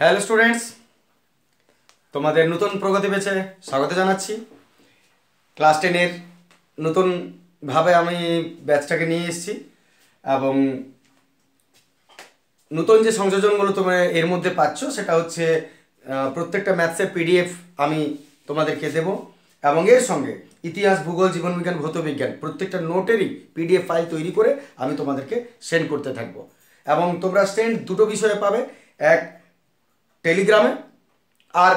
Hello students, তোমাদের নতুন প্রগতি পেজে স্বাগত জানাচ্ছি। ক্লাস 10-এর নতুনভাবে আমি ব্যাচটাকে নিয়ে এসেছি এবং নতুন যে সংযোজনগুলো তোমরা এর মধ্যে পাচ্ছ সেটা হচ্ছে প্রত্যেকটা ম্যাথসের পিডিএফ আমি তোমাদেরকে দেব এবং এর সঙ্গে ইতিহাস, ভূগোল, জীবনবিজ্ঞান, ভৌতবিজ্ঞান প্রত্যেকটা নোটেরই পিডিএফ ফাইল তৈরি করে আমি তোমাদেরকে সেন্ড করতে থাকবো। এবং তোমরা সেন্ড দুটো বিষয়ে পাবে, এক টেলিগ্রামে আর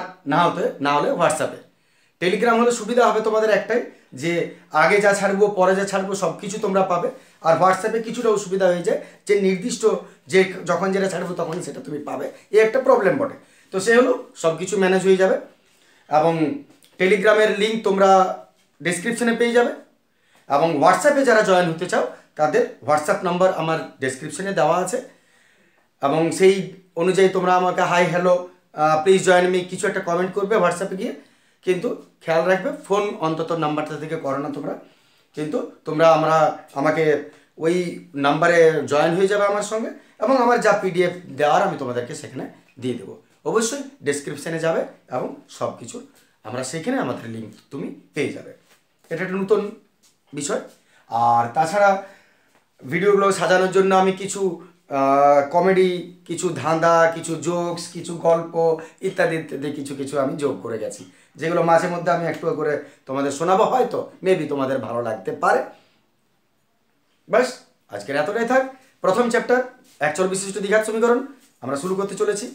না হলে হোয়াটসঅ্যাপে। টেলিগ্রাম হলে সুবিধা হবে তোমাদের একটাই, যে আগে যা ছাড়বো পরে যা ছাড়বো সব কিছু তোমরা পাবে। আর হোয়াটসঅ্যাপে কিছুটা অসুবিধা হয়ে যায় যে নির্দিষ্ট যে যখন যেটা ছাড়বো তখনই সেটা তুমি পাবে, এই একটা প্রবলেম বটে। তো সে হলো সব কিছু ম্যানেজ হয়ে যাবে এবং টেলিগ্রামের লিঙ্ক তোমরা ডেসক্রিপশনে পেয়ে যাবে এবং হোয়াটসঅ্যাপে যারা জয়েন হতে চাও তাদের হোয়াটসঅ্যাপ নাম্বার আমার ডেসক্রিপশনে দেওয়া আছে এবং সেই অনুযায়ী তোমরা আমাকে hi hello please join me কিছু একটা কমেন্ট করবে হোয়াটসঅ্যাপে গিয়ে। কিন্তু খেয়াল রাখবে ফোন অন্তত নাম্বারটা থেকে করো না তোমরা, কিন্তু তোমরা আমাকে ওই নাম্বারে জয়েন হয়ে যাবে আমার সঙ্গে এবং আমার যা পিডিএফ দেওয়ার আমি তোমাদেরকে সেখানে দিয়ে দেবো। অবশ্যই ডেসক্রিপশানে যাবে এবং সব কিছু আমরা সেখানে আমাদের লিঙ্ক তুমি পেয়ে যাবে। এটা একটা নতুন বিষয়। আর তাছাড়া ভিডিওগুলো সাজানোর জন্য আমি কিছু কমেডি, কিছু ধাঁধা, কিছু জোকস, কিছু গল্প ইত্যাদি ইত্যাদি কিছু আমি যোগ করে গেছি, যেগুলো মাঝে মধ্যে আমি একটু করে তোমাদের শোনাবো, হয়তো মেবি তোমাদের ভালো লাগতে পারে। ব্যাস, আজকের এতটাই থাক। প্রথম চ্যাপ্টার এক চল বিশিষ্ট দ্বিঘাত সমীকরণ আমরা শুরু করতে চলেছি।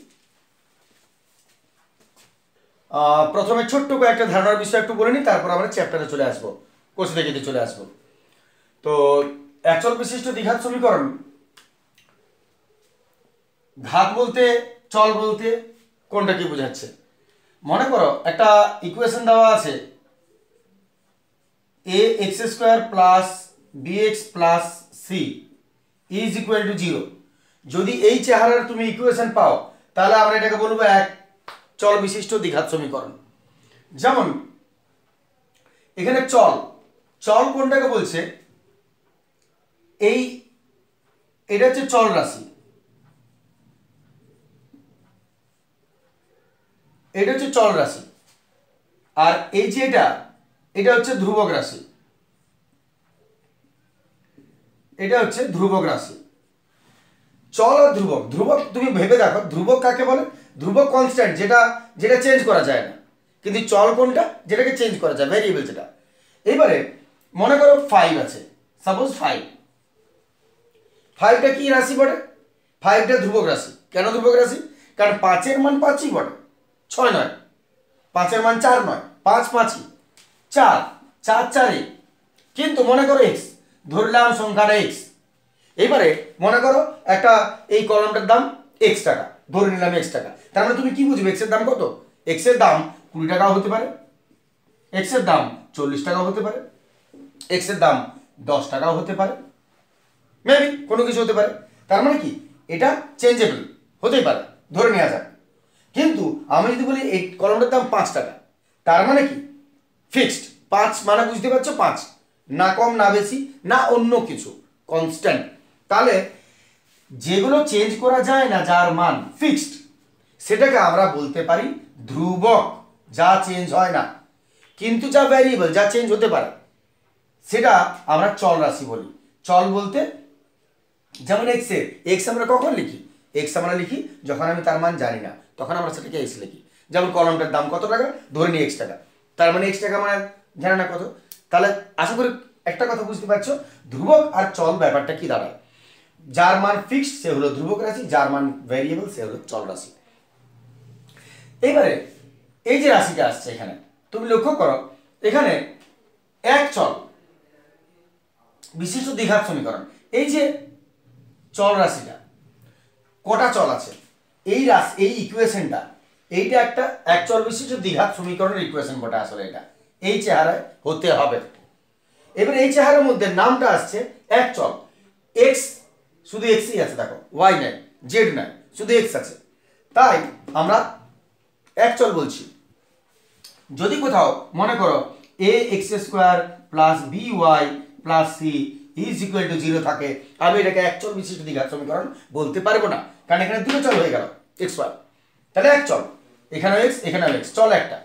প্রথমে ছোট্ট কয়েকটা ধারণার বিষয় একটু বলে নিই, তারপর আমরা চ্যাপ্টারে চলে আসবো, কোর্স দেখে চলে আসবো। তো এক চল বিশিষ্ট দ্বিঘাত সমীকরণ, ঘাত বলতে চল বলতে কোনটা কি বোঝাচ্ছে? মনে করো একটা ইকুয়েশন দেওয়া আছে a x square plus bx plus c is equal to 0। যদি এই চেহারার তুমি ইকুয়েশন পাও তাহলে আমরা এটাকে বলবো এক চল বিশিষ্ট দ্বিঘাত সমীকরণ। যেমন এখানে চল কোনটাকে বলছে? এটা হচ্ছে চল রাশি, এটা হচ্ছে চল রাশি, আর এই যে এটা হচ্ছে ধ্রুবক রাশি, এটা হচ্ছে ধ্রুবক রাশি। চল আর ধ্রুবক তুমি ভেবে দেখো, ধ্রুবক কাকে বলে? ধ্রুবক কনস্ট্যান্ট, যেটা চেঞ্জ করা যায় না। কিন্তু চল কোনটা? যেটাকে চেঞ্জ করা যায়, ভ্যারিয়েবল যেটা। এবারে মনে করো 5 আছে, সাপোজ 5টা কি রাশি বটে? 5টা ধ্রুবক রাশি। কেন ধ্রুবক রাশি? কারণ 5-এর মান 5ই বটে, 6 নয়। 5-এর মান 4 নয়, 5 5ই 4, 4 4ই। কিন্তু মনে করো এক্স, ধরলাম সংখ্যাটা এক্স। এবারে মনে করো একটা এই কলমটার দাম এক্স টাকা, ধরে নিলাম এক্স টাকা। তার মানে তুমি কি বুঝবে এক্সের দাম কত? এক্সের দাম 20 টাকাও হতে পারে, এক্সের দাম 40 টাকাও হতে পারে, এক্সের দাম 10 টাকাও হতে পারে, মেবি কোনো কিছু হতে পারে। তার মানে কি এটা চেঞ্জেবল হতেই পারে, ধরে নেওয়া যাক। কিন্তু আমি যদি বলি এই কলমটার দাম 5 টাকা, তার মানে কি ফিক্সড 5, মানে বুঝতে পারছো 5, না কম না বেশি না অন্য কিছু, কনস্ট্যান্ট। তাহলে যেগুলো চেঞ্জ করা যায় না, যার মান ফিক্সড, সেটাকে আমরা বলতে পারি ধ্রুবক, যা চেঞ্জ হয় না। কিন্তু যা ভ্যারিয়েবল, যা চেঞ্জ হতে পারে, সেটা আমরা চল রাশি বলি। চল বলতে যেমন এক্স আমরা কখন লিখি? এক্স আমরা লিখি যখন আমি তার মান জানি না, তখন আমরা সেটাকে এক্স লিখি। যেমন কলমটার দাম কত টাকা, ধরে নিই এক্স টাকা, তার মানে এক্স টাকা মানে জানে না কত। তাহলে আশা করি একটা কথা বুঝতে পারছো, ধ্রুবক আর চল ব্যাপারটা কি দাঁড়ায়। যার মান ফিক্সড সে হলো ধ্রুবক রাশি, যার মান ভ্যারিয়েবল সে হলো চল রাশি। এইবারে এই যে রাশিটা আসছে এখানে, তুমি লক্ষ্য করো এখানে এক চল বিশিষ্ট দ্বিঘাত সমীকরণ। এই যে চল রাশিটা, কটা চল আছে? এই ইকুয়েশনটা, এইটা একটা এক চল বিশিষ্ট দ্বিঘাত সমীকরণের ইকুয়েশন বটে। আসলে এটা এই চেহারায় হতে হবে। এবার এই চেহারার মধ্যে নামটা আসছে এক চল, এক্স শুধু এক্সই আছে, দেখো ওয়াই নাই, জেড নাই, শুধু এক্স আছে, তাই আমরা এক চল বলছি। যদি কোথাও মনে করো a x square plus b y plus c is equal to 0 থাকে, আমি এটাকে এক চল বিশিষ্ট দ্বিঘাত সমীকরণ বলতে পারবো না, কারণ এখানে দুটো চল হয়ে গেল এক্স ওয়াই। তাহলে এক চল, এখানেও এক্স এখানেও এক্স, চল একটা।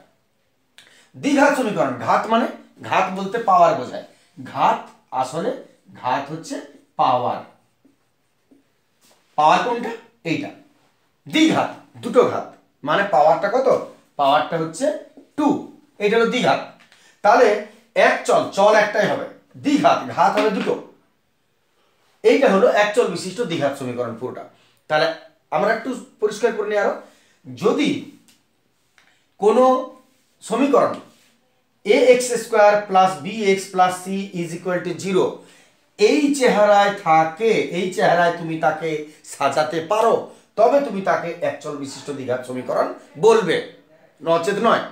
দ্বিঘাত সমীকরণ, ঘাত মানে, ঘাত বলতে পাওয়ার বোঝায়, ঘাত আসলে ঘাত হচ্ছে পাওয়ার, পাওয়ার কোনটা এইটা, দ্বিঘাত দুটো ঘাত মানে পাওয়ারটা কত, পাওয়ারটা হচ্ছে 2, এটা হলো দ্বিঘাত। তাহলে এক চল, চল একটাই হবে, দ্বিঘাত ঘাত হবে দুটো, এইটা হলো এক চল বিশিষ্ট দ্বিঘাত সমীকরণ পুরোটা। তাহলে আমরা একটু পরিষ্কার করে নিই আরো, যদি কোনো সমীকরণ ax² plus bx plus c is equal to 0 এই চেহারায় থাকে, এই চেহারায় তুমি তাকে সাজাতে পারো, তবে তুমি তাকে একচল বিশিষ্ট দ্বিঘাত সমীকরণ বলবে, নচেত নয়।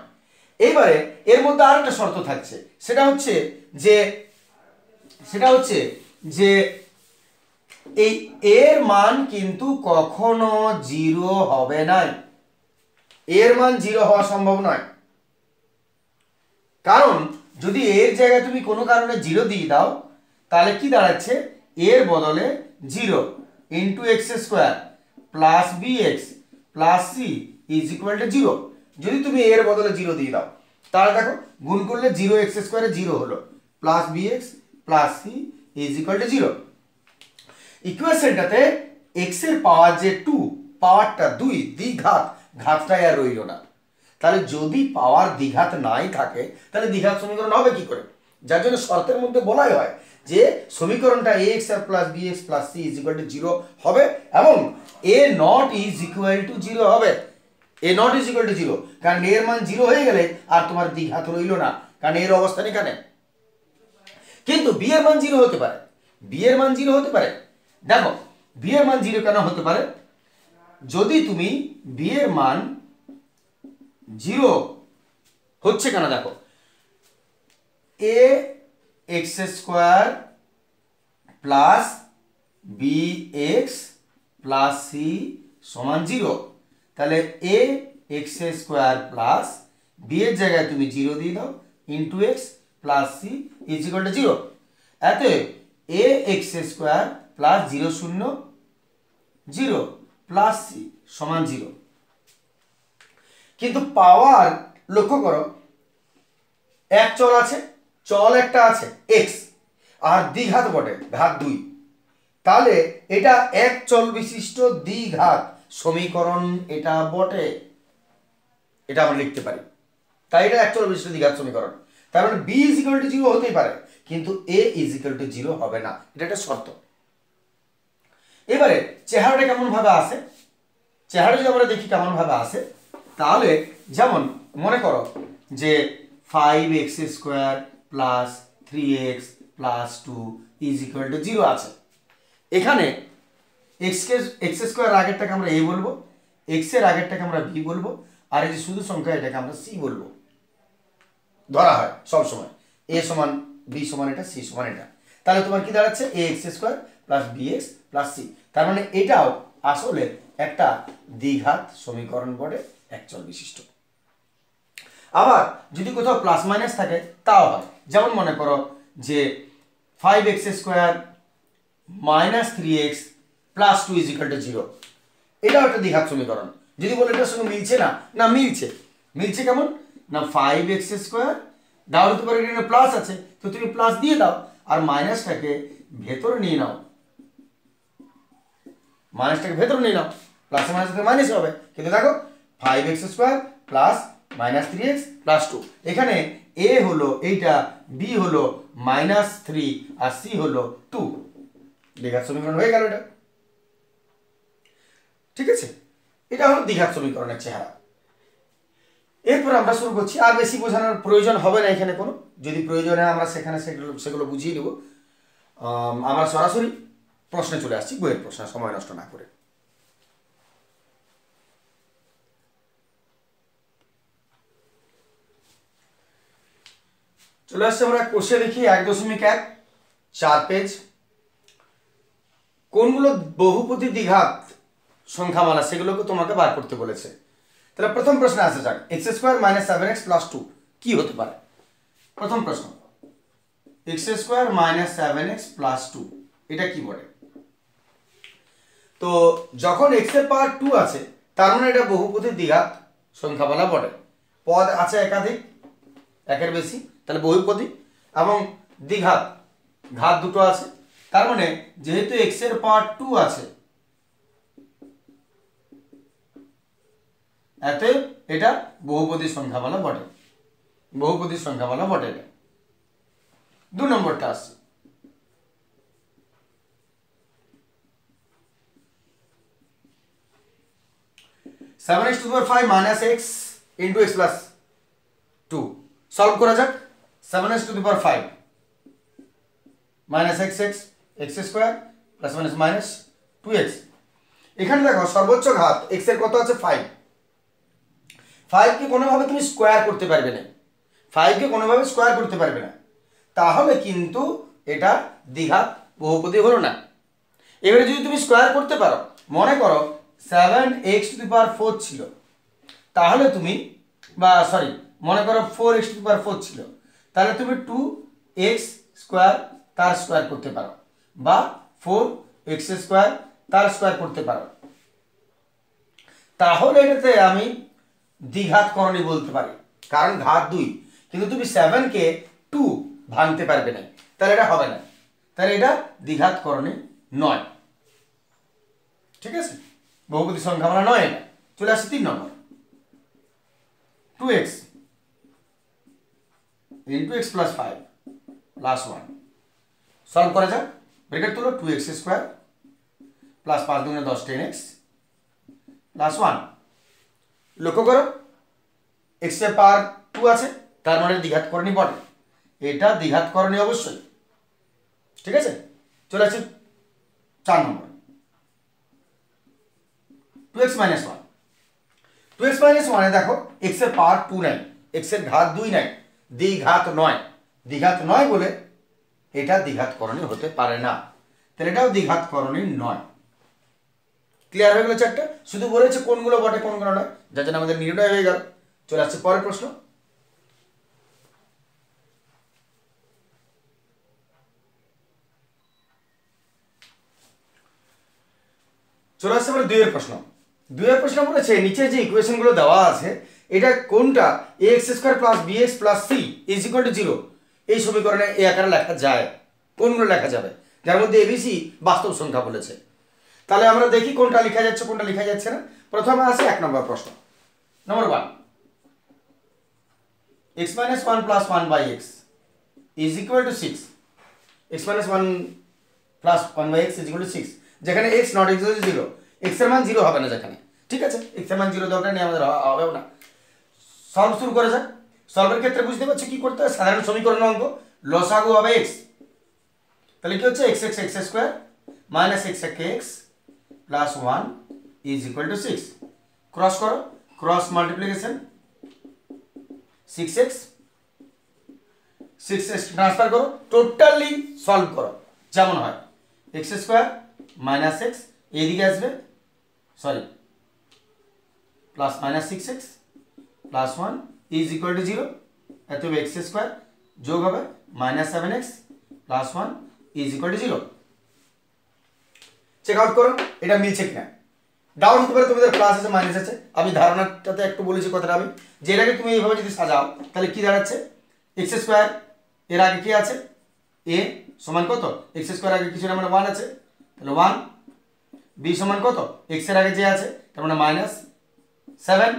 এইবারে এর মধ্যে আর একটা শর্ত থাকছে, সেটা হচ্ছে যে এই এর মান কিন্তু কখনো 0 হবে না, এর মান 0 হওয়া সম্ভব নয়। কারণ যদি এর জায়গায় তুমি কোনো কারণে 0 দিয়ে দাও, তাহলে কি দাঁড়াচ্ছে, এর বদলে 0 into x² plus bx plus c is equal to 0। যদি তুমি এর বদলে 0 দিয়ে দাও, তাহলে দেখো গুণ করলে 0x² 0 হলো, plus bx plus c is equal to 0। ইকুয়েশনটাতে x এর পাওয়ার যে 2, পাওয়ারটা 2, দ্বিঘাত, ঘাতটাই আর রইল না। তাহলে যদি পাওয়ার দ্বিঘাত নাই থাকে, তাহলে দ্বিঘাত সমীকরণ হবে কি করে? যার জন্য শর্তের মধ্যে বলাই হয় যে সমীকরণটা ax plus bx plus c is equal to 0 হবে এবং a not is equal to 0 হবে, a not is equal to 0, কারণ এর মান 0 হয়ে গেলে আর তোমার দ্বিঘাত রইল না, কারণ এর অবস্থান এখানে। কিন্তু b এর মান 0 হতে পারে, b এর মান 0 হতে পারে। দেখো b এর মান 0 কেন হতে পারে? যদি তুমি b এর মান 0 হচ্ছে কেন দেখো, ax² plus bx plus c সমান 0, তাহলে ax² প্লাস b এর জায়গায় তুমি 0 দিয়ে দাও into x plus c is equal to 0, এতে ax² প্লাস 0 0 0 প্লাস c সমান 0। কিন্তু পাওয়ার লক্ষ্য করো, এক চল আছে, চল একটা আছে x, আর দ্বিঘাত বটে, ঘাত 2, তাহলে এটা এক চল বিশিষ্ট দ্বিঘাত সমীকরণ, এটা বটে, এটা আমরা লিখতে পারি। তাই এটা এক চল বিশিষ্ট দ্বিঘাত সমীকরণ। তার মানে b ইজ ইকুয়াল টু 0 হতেই পারে, কিন্তু a ইজ ইকুয়াল টু 0 হবে না, এটা একটা শর্ত। এবারে চেহারাটা কেমন ভাবে আসে, চেহারা যদি আমরা দেখি কেমন ভাবে আসে, তাহলে যেমন মনে করো যে 5x² plus 3x plus 2 is equal to 0 আছে। এখানে x² আগেরটাকে আমরা a বলবো, x এর আগেরটাকে আমরা b বলবো, আর এই যে শুধু সংখ্যা এটাকে আমরা c বলবো, ধরা হয় সব সময় a সমান b সমান এটা, c সমান এটা। তাহলে তোমার কি দাঁড়াচ্ছে, ax² plus bx plus c। তার মানে এটাও আসলে একটা দ্বিঘাত সমীকরণ বটে, একচল বিশিষ্ট। আবার যদি কোথাও প্লাস মাইনাস থাকে তাও হয়, যেমন মনে করো যে 5x² minus 3x plus 2 is equal to 0, এটাও একটা দ্বিঘাত সমীকরণ। যদি বলে এটার সঙ্গে মিলছে না, না মিলছে, মিলছে কেমন না, 5x² দাও হতে পারে, এখানে প্লাস আছে তো তুমি প্লাস দিয়ে দাও, আর মাইনাসটাকে ভেতরে নিয়ে নাও, মাইনাসটাকে ভেতরে নিয়ে নাও, প্লাস মাইনাস মাইনাস হবে। কিন্তু দেখো 5x² plus minus 3x plus 2, এখানে a হলো এইটা, b হলো মাইনাস 3 আর c হলো 2, দ্বিঘাত সমীকরণ হয়ে গেল এটা। ঠিক আছে, এটা হলো দ্বিঘাত সমীকরণের চেহারা। এরপর আমরা শুরু করছি, আর বেশি বোঝানোর প্রয়োজন হবে না এখানে কোনো, যদি প্রয়োজন হয় আমরা সেগুলো বুঝিয়ে নেব। আমরা সরাসরি প্রশ্নে চলে আসছি, বইয়ের প্রশ্ন, সময় নষ্ট না করে। চলে আসছে আমরা কোষে দেখি 1.1 4 পেজ। কোনগুলো বহুপদী দ্বিঘাত সংখ্যামালা সেগুলোকে তোমাকে বার করতে বলেছে। তাহলে প্রথম প্রশ্নে আসা যাক, x² মাইনাস 7x প্লাস 2 কি হতে পারে? প্রথম প্রশ্ন, x² মাইনাস 7x প্লাস 2 এটা কি বলে? তো যখন x এর পাওয়ার 2 আছে তার মানে এটা বহুপদী দ্বিঘাত সংখ্যা বলা বটে। পদ আছে একাধিক, একের বেশি, তাহলে বহুপদী, এবং দ্বিঘাত, ঘাত দুটো আছে, তার মানে যেহেতু x এর পাওয়ার 2 আছে, অতএব এটা বহুপদী সংখ্যা বলা বটে, বহুপদী সংখ্যা বলা বটে। এটা 2 নম্বরটা আসছে। Seven x two the power 5 minus x into x plus 2 solve করা যাক। 7x two the power 5 minus x x x square plus minus minus 2x। এখানে দেখো সর্বোচ্চ ঘাত x এর কত আছে 5, 5 কে কোনোভাবে তুমি স্কোয়ার করতে পারবে না, 5 কে কোনোভাবে স্কোয়ার করতে পারবে না, তাহলে কিন্তু এটা দ্বিঘাত বহুপদী হলো না। এবারে যদি তুমি স্কোয়ার করতে পারো, মনে করো 7x টু দি পাওয়ার 4 ছিল, তাহলে তুমি, বা সরি মনে করো 4x টু দি পাওয়ার 4 ছিল, তাহলে তুমি 2x স্কোয়ার তার স্কোয়ার করতে পারো, বা 4x স্কোয়ার তার স্কোয়ার করতে পারো, তাহলে এটাতে আমি দ্বিঘাত করণী বলতে পারি, কারণ ঘাত 2, কিন্তু তুমি 7 কে 2 ভাঙতে পারবে না, তাহলে এটা হবে না, তাহলে এটা দ্বিঘাত করণী নয়। ঠিক আছে, বহুপদী সংখ্যা আমরা নয়। এটা চলে আসছে 3 নম্বর, 2x into x plus 5 plus 1 solve করা যাক। ব্র্যাকেট তুলো, 2x স্কোয়ার প্লাস 5 দুগুণে 10 10x প্লাস 1। লক্ষ্য করো x এর পাওয়ার 2 আছে, তার মানে দ্বিঘাত করণী বটে, এটা দ্বিঘাত করণী অবশ্যই। ঠিক আছে, চলে আসছে 4 নম্বর, 2x মাইনাস 1। 2x মাইনাস 1 এ দেখো x এর পাওয়ার 2 নাই, x এর ঘাত 2 নাই, দ্বিঘাত নয়, দ্বিঘাত নয় বলে এটা দ্বিঘাত করণী হতে পারে না, তাহলে এটাও দ্বিঘাত করণী নয়। ক্লিয়ার হয়ে গেল চারটা? শুধু বলেছে কোনগুলো বটে কোনগুলো নয়, যার জন্য আমাদের নির্ণয় হয়ে গেল। চলে আসছে পরের প্রশ্ন। চলে আসছে এবার 2 এর প্রশ্ন। 2 এর প্রশ্ন বলেছে নিচে যে ইকুয়েশন গুলো দেওয়া আছে, এটা কোনটা ax square plus bx plus c is equal to 0 এই সমীকরণে এই আকারে লেখা যায়, কোনগুলো লেখা যাবে, যার মধ্যে abc বাস্তব সংখ্যা বলেছে। তাহলে আমরা দেখি কোনটা লেখা যাচ্ছে কোনটা লেখা যাচ্ছে না। প্রথমে আসে 1 নম্বর প্রশ্ন, নম্বর 1, x minus 1 plus 1 by x is equal to 6, x minus 1 plus 1 by x is equal to 6, যেখানে x not equal to 0, x এর মান 0 হবে না যেখানে, ঠিক আছে, x এর মান 0 দরকার নেই আমাদের, হবেও না। সলভ শুরু করা যাক। সলভের ক্ষেত্রে বুঝতে পারছো কি করতে হয়, সাধারণ সমীকরণ অঙ্ক, লসাগু হবে x, তাহলে কি হচ্ছে x x x square minus x x plus 1 is equal to 6, cross করো, ক্রস মাল্টিপ্লিকেশন 6x ট্রান্সফার করো, টোটালি সলভ করো, যেমন হয় x স্কয়ার মাইনাস x এদিকে আসবে, sorry plus minus 6x plus 1 is equal to 0, এত x স্কয়ার যোগ হবে minus 7x plus 1 is equal to 0। Check out করো এটা মিলছে কিনা। ডাউট হতে পারে তোমাদের প্লাস আছে মাইনাস আছে, আমি ধারণাটাতে একটু বলেছি কথাটা আমি, যে এটাকে তুমি এইভাবে যদি সাজাও তাহলে কি দাঁড়াচ্ছে, এক্স স্কোয়ার এর আগে কি আছে a সমান কত, এক্স স্কোয়ার আগে কিছু না মানে 1 আছে, তাহলে 1, b সমান কত x এর আগে যে আছে তার মানে মাইনাস 7,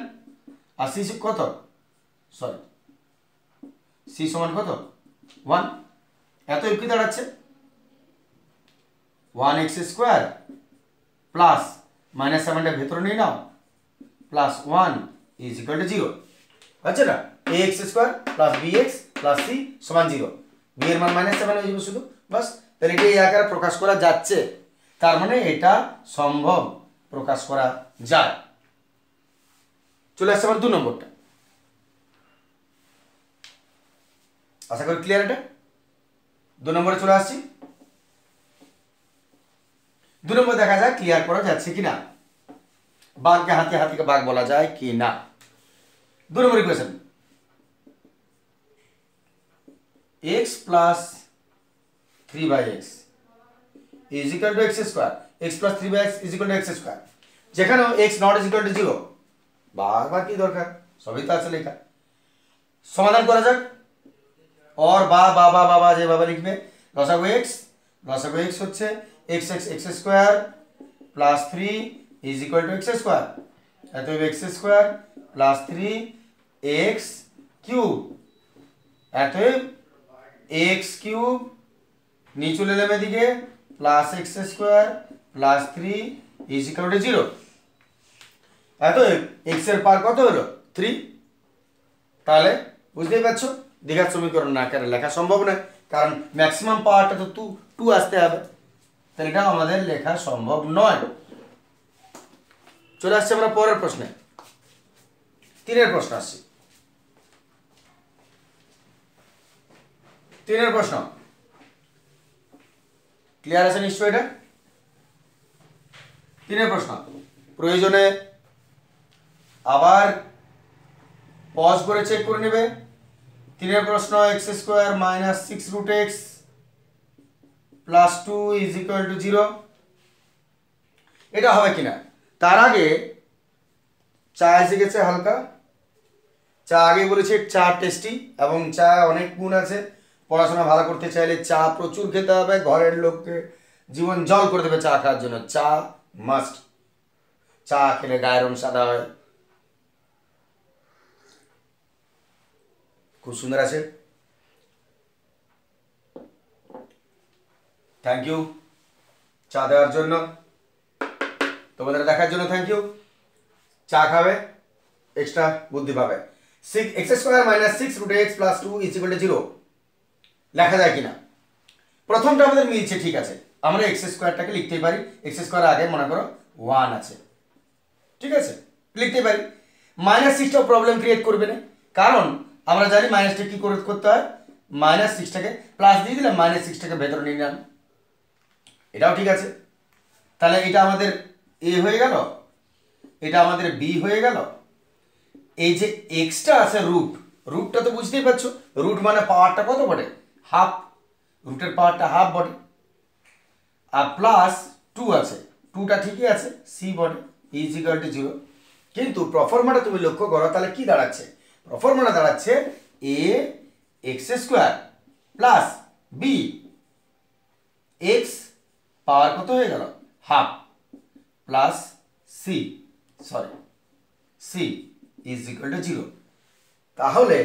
আর c কত, সরি c সমান কত 1, এত কি দাঁড়াচ্ছে 1x স্কোয়ার প্লাস মাইনাস 7টা ভেতরে নিয়ে নাও প্লাস 1 ইজ ইকুয়াল টু 0, আচ্ছা না, ax square plus bx plus c সমান 0, b এর মান মাইনাস 7 হয়ে যাবে শুধু, বাস। তাহলে এটা এই আকারে প্রকাশ করা যাচ্ছে, তার মানে এটা সম্ভব প্রকাশ করা যায়। চলে আসছে আমার 2 নম্বরটা, আশা করি ক্লিয়ার। এটা 2 নম্বরে চলে আসছি। 2 নম্বর দেখা যায় ক্লিয়ার করা যাচ্ছে কিনা, বাঘকে হাতে হাতিকে বাঘ বলা যায় কি না। 2 নম্বর equation, x plus 3 by x is equal to x square, x plus 3 by x is equal to x square, যেখানেও x not is equal to zero, বারবার কি দরকার, সবই তো আছে লেখা। সমাধান করা যাক। और বা যেভাবে লিখবে, লসাগু এক্স হচ্ছে x x x square plus three is equal to x square, অতএব x square plus three x cube, অতএব এক্স কিউব নিয়ে চলে এলাম এদিকে plus x square plus three is equal to zero. অতএব এক্স এর পার কত হলো 3। তাহলে বুঝতেই পারছো দ্বিঘাত সমীকরণ না করে লেখা সম্ভব নয়, কারণ ম্যাক্সিমাম পাওয়ারটা তো টু আসতে হবে, তাহলে এটা আমাদের লেখা সম্ভব নয়। চলে আসছে আমরা পরের প্রশ্নে, 3 প্রশ্ন আসছে। 3 প্রশ্ন ক্লিয়ার আছে নিশ্চয়? এটা 3 প্রশ্ন, প্রয়োজনে আবার পজ করে চেক করে নেবে। 3 প্রশ্ন, x square minus 6 root x plus 2 is equal to 0, এটা হবে কিনা। তার আগে চা এসে গেছে হালকা, চা আগে বলেছে চা টেস্টি এবং চা অনেক গুণ আছে। পড়াশোনা ভালো করতে চাইলে চা প্রচুর খেতে হবে, ঘরের লোককে জীবন জল করে দেবে চা খাওয়ার জন্য। চা মাস্ট, চা খেলে গায়ের রং সাদা হয়। খুব সুন্দর আছে, থ্যাংক ইউ চা দেওয়ার জন্য, তোমাদের দেখার জন্য থ্যাংক ইউ। চা খাবে, এক্সট্রা বুদ্ধি পাবে। X square minus 6 root x plus 2 is equal to 0 লেখা যায় কিনা। প্রথমটা আমাদের মিলছে, ঠিক আছে, আমরা এক্স স্কোয়ারটাকে লিখতেই পারি। এক্স স্কোয়ার আগে মনে করো 1 আছে, ঠিক আছে, লিখতেই পারি। মাইনাস 6টাও প্রবলেম ক্রিয়েট করবে না, কারণ আমরা জানি মাইনাসটা কি করতে হয়, মাইনাস 6টাকে প্লাস দিয়ে দিলাম, মাইনাস 6টাকে ভেতরে নিয়ে নিলাম, এটাও ঠিক আছে। তাহলে এটা আমাদের এ হয়ে গেল, এটা আমাদের বি হয়ে গেল। এই যে এক্সটা আছে রুটটা তো বুঝতেই পারছো, রুট মানে পাওয়ারটা কত বটে, হাফ, রুটের পাওয়ারটা হাফ বটে। আর প্লাস 2 আছে, 2টা ঠিকই আছে, সি বটে, ইজ ইকুয়াল টু 0। কিন্তু প্রফর্মাটা তুমি লক্ষ্য করো, তাহলে কি দাঁড়াচ্ছে, প্রফর্মাটা দাঁড়াচ্ছে a x square plus b x power কত হয়ে গেল half plus c is equal to 0। তাহলে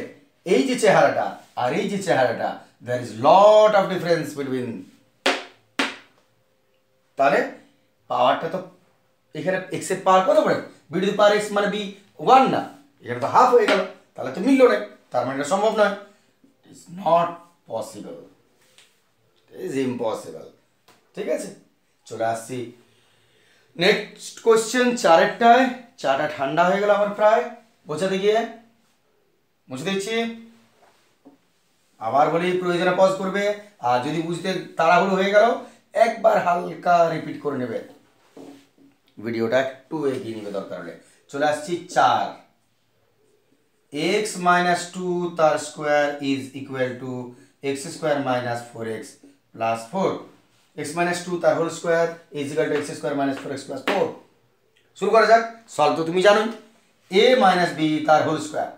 এই যে চেহারাটা আর এই যে চেহারাটা, there is lot of difference between, তাহলে পাওয়ারটা তো এখানে এক্স এর পাওয়ার কত পড়ে, b to the power x মানে বি 1 না, এখানে তো হাফ হয়ে গেল, তাহলে তো মিললো না, তার মানে এটা সম্ভব নয়, it is not possible, it is impossible. ঠিক আছে, চলে আসছি নেক্সট কোশ্চেন, 4টায়। চাটা ঠান্ডা হয়ে গেল আমার প্রায়, বোঝাতে গিয়ে মুছে দিচ্ছি। আবার বলি প্রয়োজনে পজ করবে, আর যদি বুঝতে তাড়াহুড়ো হয়ে গেল একবার হালকা রিপিট করে নেবে, ভিডিওটা একটু এগিয়ে নেবে দরকার হলে। চলে আসছি 4, এক্স মাইনাস 2 তার square is equal to x square minus 4x plus 4, x minus 2 তার whole square is equal to x square minus 4x plus 4। শুরু করা যাক, সলভ তো তুমি জানোই, এ মাইনাস বি তার হোল স্কোয়ার,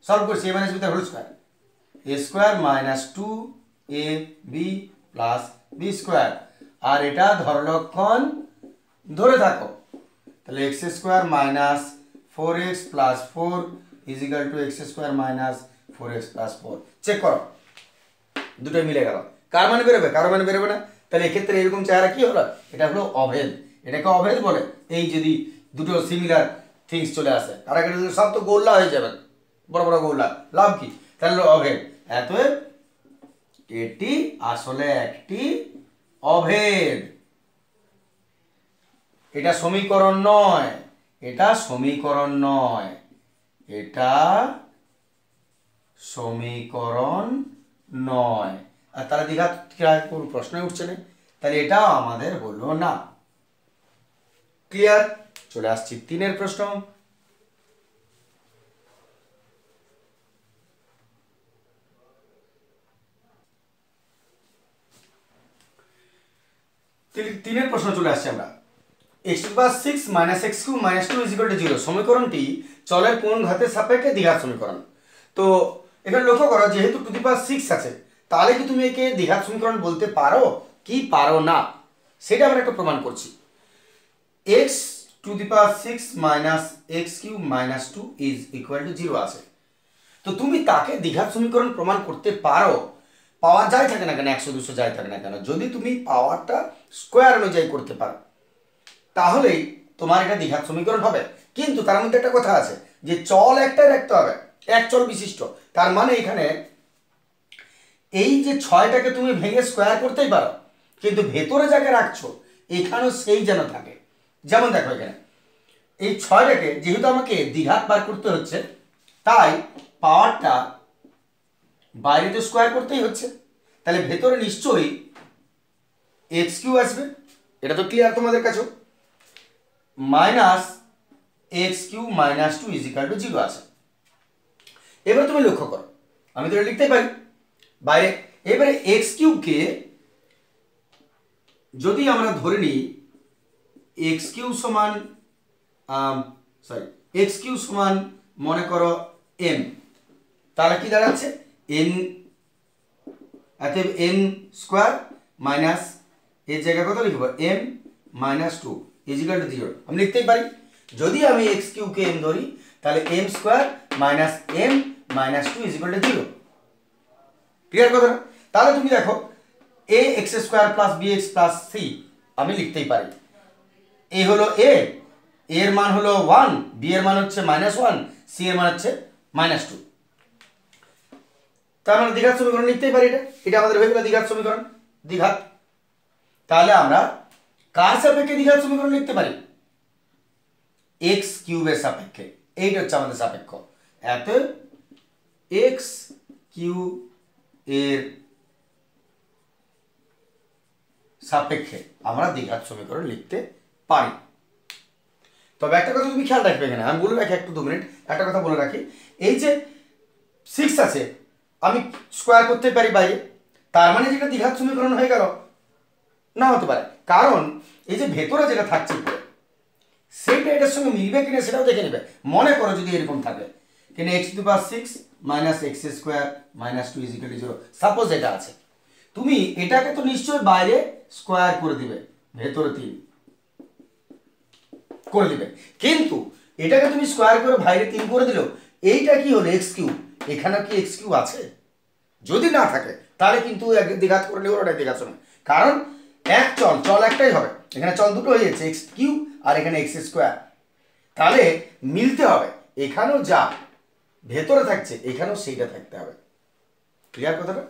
সলভ করছি এ মাইনাস বি তার whole square, a square minus 2 a b plus b square, আর এটা ধরলক্ষণ ধরে থাকো, তাহলে x square minus 4x plus 4 is equal to x square minus 4x plus 4। Check করো, দুটোই মিলে গেল, কার মানে বেরোবে, কারো মানে বেরোবে না। তাহলে এক্ষেত্রে এরকম চেহারা কি হলো, এটা হলো অভেদ, এটাকে অভেদ বলে। এই যদি দুটো সিমিলার থিংস চলে আসে, আর একটা সব তো গোল্লা হয়ে যাবে, বড় বড় গোল্লা, লাভ কি, তাহলে অভেদ। অতএব এটি আসলে একটি অভেদ, এটা সমীকরণ নয়, এটা সমীকরণ নয়, এটা সমীকরণ নয়। আর তাহলে দ্বিঘাত কোনো প্রশ্নই উঠছে না, তাহলে এটাও আমাদের হলো না। ক্লিয়ার? চলে আসছি 3 প্রশ্ন, তিনের প্রশ্ন চলে আসছে আমরা। X two the power 6 minus x cube minus 2 is equal to 0 সমীকরণটি চলের কোন ঘাতের সাপেক্ষে দ্বিঘাত সমীকরণ। তো এখানে লক্ষ্য করো যেহেতু টু দি পাওয়ার 6 আছে তাহলে কি তুমি একে দ্বিঘাত সমীকরণ বলতে পারো কি পারো না সেটা আমরা একটু প্রমাণ করছি। X two the power 6 minus x cube minus 2 is equal to 0 আছে। তো তুমি তাকে দ্বিঘাত সমীকরণ প্রমাণ করতে পারো, পাওয়ার যাই থাকে না কেন 100 200 যাই থাকে না কেন, যদি তুমি পাওয়ারটা স্কোয়ার অনুযায়ী করতে পারো তাহলেই তোমার এটা দ্বিঘাত সমীকরণ হবে। কিন্তু তার মধ্যে একটা কথা আছে যে চল একটাই রাখতে হবে, এক চল বিশিষ্ট। তার মানে এখানে এই যে 6টাকে তুমি ভেঙে স্কোয়ার করতেই পারো, কিন্তু ভেতরে যাকে রাখছো এখানেও সেই যেন থাকে। যেমন দেখো এখানে এই 6টাকে যেহেতু আমাকে দ্বিঘাত বার করতে হচ্ছে তাই পাওয়ারটা বাইরে তো স্কোয়ার করতেই হচ্ছে, তাহলে ভেতরে নিশ্চয়ই এক্স কিউ আসবে, এটা তো ক্লিয়ার তোমাদের কাছেও। Minus x q minus 2 is equal to 0 আছে। এবার তুমি লক্ষ্য করো আমি তো এটা লিখতেই পারি বাইরে। এবারে এক্স কিউবকে যদি আমরা ধরে নিই এক্স কিউ সমান এক্স কিউ সমান মনে করো এম, তাহলে কি দাঁড়াচ্ছে এন, অতএব এম স্কোয়ার মাইনাস এর জায়গায় কত লিখবো m minus 2 is equal to 0 আমি লিখতেই পারি। যদি আমি এক্স কিউকে এম ধরি তাহলে m square minus m minus 2 is equal to 0। Clear কথা? তাহলে তুমি দেখো a x square plus b x plus c আমি লিখতেই পারি। এ হলো এ, এর মান হলো 1, বি এর মান হচ্ছে -1, সি এর মান হচ্ছে -2। তার মানে দ্বিঘাত সমীকরণ লিখতেই পারি। এটা আমাদের হয়ে গেল দ্বিঘাত সমীকরণ, দ্বিঘাত। তাহলে আমরা কার সাপেক্ষে দ্বিঘাত সমীকরণ লিখতে পারি? এক্স কিউবের সাপেক্ষে। এইটা হচ্ছে আমাদের সাপেক্ষ। এত এক্স কিউ এর সাপেক্ষে আমরা দ্বিঘাত সমীকরণ লিখতে পারি। তবে একটা কথা তুমি খেয়াল রাখবে এখানে, আমি বলে রাখি একটু 2 মিনিট একটা কথা বলে রাখি। এই যে 6 আছে আমি স্কোয়ার করতে পারি বাইরে, তার মানে যেটা দ্বিঘাত সমীকরণ হয়ে গেল? না হতে পারে, কারণ এই যে ভেতরে যেটা থাকছে সেইটা এটার সঙ্গে মিলবে কিনা সেটাও দেখে নেবে। মনে করো যদি এরকম থাকে কিনা x two the power 6 minus x square minus 2 is equal to 0, suppose এটা আছে, তুমি এটাকে তো নিশ্চয়ই বাইরে স্কোয়ার করে দিবে, ভেতরে 3 করে দিবে, কিন্তু এটাকে তুমি স্কোয়ার করে বাইরে 3 করে দিলেও এইটা কি হলো এক্স কিউ, এখানে কি এক্স কিউ আছে? যদি না থাকে তাহলে কিন্তু দ্বিঘাত করে নেব, ওটাই দ্বিঘাত সমীকরণ। কারণ এক চল একটাই হবে, এখানে চল দুটো হয়ে যাচ্ছে এক্স কিউ আর এখানে এক্স স্কোয়ার, তাহলে মিলতে হবে। এখানেও যা ভেতরে থাকছে এখানেও সেইটা থাকতে হবে। ক্লিয়ার কথাটা?